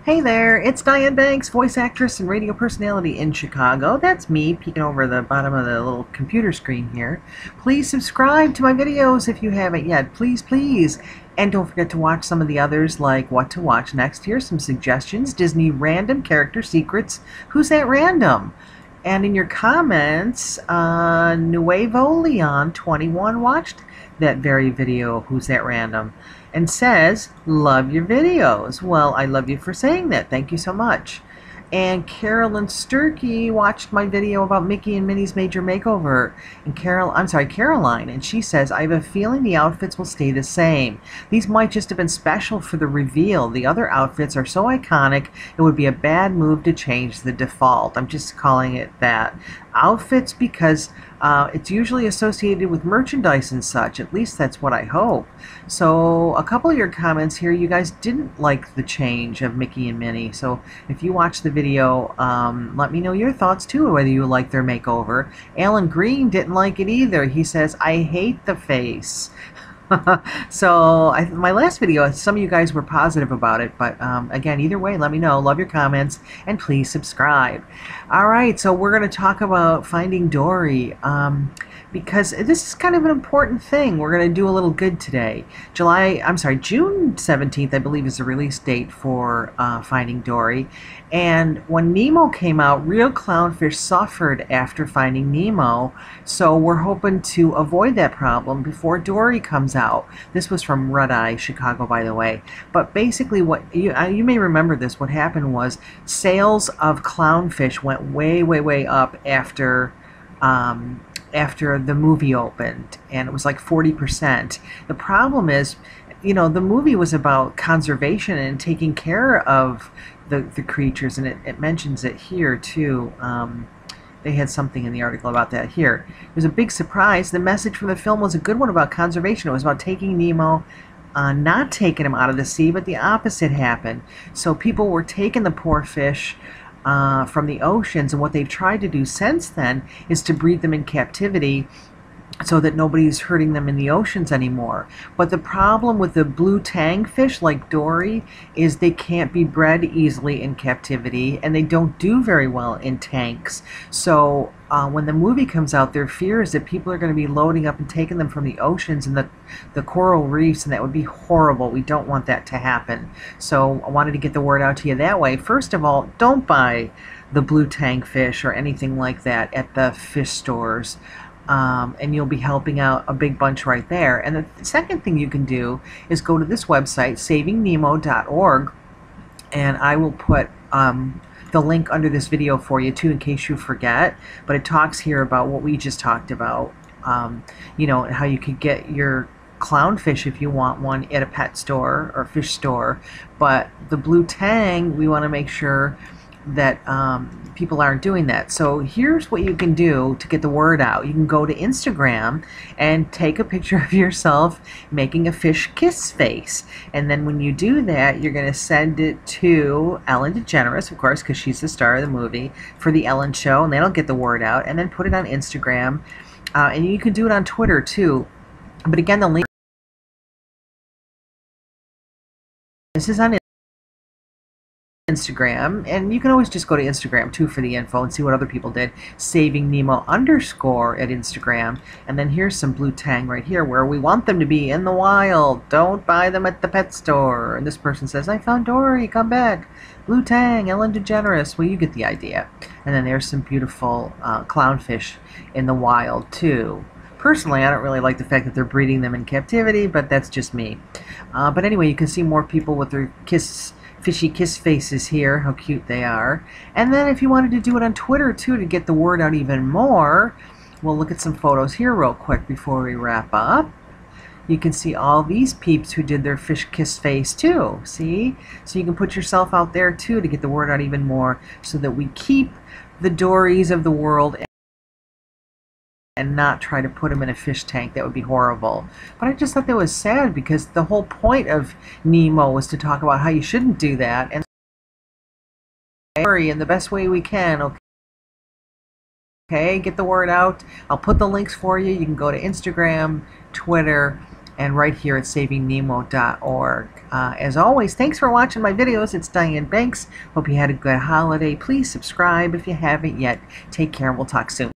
Hey there, it's Diane Banks, voice actress and radio personality in Chicago. That's me peeking over the bottom of the little computer screen here. Please subscribe to my videos if you haven't yet. Please, please. And don't forget to watch some of the others like What to Watch Next. Here's some suggestions. Disney Random Character Secrets. Who's that random? And in your comments, Nuevo Leon 21 watched that very video, Who's That Random, and says, love your videos. Well, I love you for saying that. Thank you so much. And Carolyn Sturkey watched my video about Mickey and Minnie's Major Makeover. And Caroline, and she says, I have a feeling the outfits will stay the same. These might just have been special for the reveal. The other outfits are so iconic, it would be a bad move to change the default. I'm just calling it that. Outfits because it's usually associated with merchandise and such. At least that's what I hope. So a couple of your comments here, you guys didn't like the change of Mickey and Minnie. So if you watch the video, let me know your thoughts too, whether you like their makeover. Alan Green didn't like it either. He says, I hate the face. So my last video, some of you guys were positive about it, but again, either way, let me know. Love your comments, and please subscribe. All right, so we're going to talk about Finding Dory, because this is kind of an important thing. We're going to do a little good today. June 17th, I believe, is the release date for Finding Dory. And when Nemo came out, real clownfish suffered after Finding Nemo. So we're hoping to avoid that problem before Dory comes out. This was from Red Eye, Chicago, by the way. But basically, what you may remember this. What happened was sales of clownfish went way, way, way up after the movie opened, and it was like 40%. The problem is, the movie was about conservation and taking care of the creatures, and it mentions it here too. They had something in the article about that here. It was a big surprise. The message from the film was a good one about conservation. It was about taking Nemo, not taking him out of the sea, but the opposite happened. So people were taking the poor fish from the oceans, and what they've tried to do since then is to breed them in captivity so that nobody's hurting them in the oceans anymore. But the problem with the blue tang fish like Dory is they can't be bred easily in captivity, and they don't do very well in tanks. So when the movie comes out, their fear is that people are going to be loading up and taking them from the oceans and the coral reefs, and that would be horrible. We don't want that to happen. So I wanted to get the word out to you that way. First of all, don't buy the blue tang fish or anything like that at the fish stores. And you'll be helping out a big bunch right there. And the second thing you can do is go to this website, savingnemo.org, and I will put the link under this video for you too, in case you forget. But it talks here about what we just talked about, and how you could get your clownfish if you want one at a pet store or fish store. But the blue tang, we want to make sure that people aren't doing that. So here's what you can do to get the word out. You can go to Instagram and take a picture of yourself making a fish kiss face, and then when you do that, you're going to send it to Ellen DeGeneres, of course, because she's the star of the movie, for the Ellen Show, and that'll get the word out. And then put it on Instagram, and you can do it on Twitter too. But again, the link, this is on Instagram, and you can always just go to Instagram too for the info and see what other people did. SavingNemo_ at Instagram. And then here's some blue tang right here where we want them to be in the wild. Don't buy them at the pet store. And this person says, I found Dory, come back. Blue tang, Ellen DeGeneres. Well, you get the idea. And then there's some beautiful clownfish in the wild too. Personally, I don't really like the fact that they're breeding them in captivity, but that's just me. But anyway, you can see more people with their fishy kiss faces here, how cute they are. And then if you wanted to do it on Twitter too to get the word out even more, we'll look at some photos here real quick before we wrap up. You can see all these peeps who did their fish kiss face too, see? So you can put yourself out there too to get the word out even more, so that we keep the Dorys of the world and not try to put them in a fish tank. That would be horrible. But I just thought that was sad, because the whole point of Nemo was to talk about how you shouldn't do that, and in the best way we can. Okay, get the word out. I'll put the links for you. You can go to Instagram, Twitter, and right here at savingnemo.org. As always, thanks for watching my videos. It's Diane Banks. Hope you had a good holiday. Please subscribe if you haven't yet. Take care. We'll talk soon.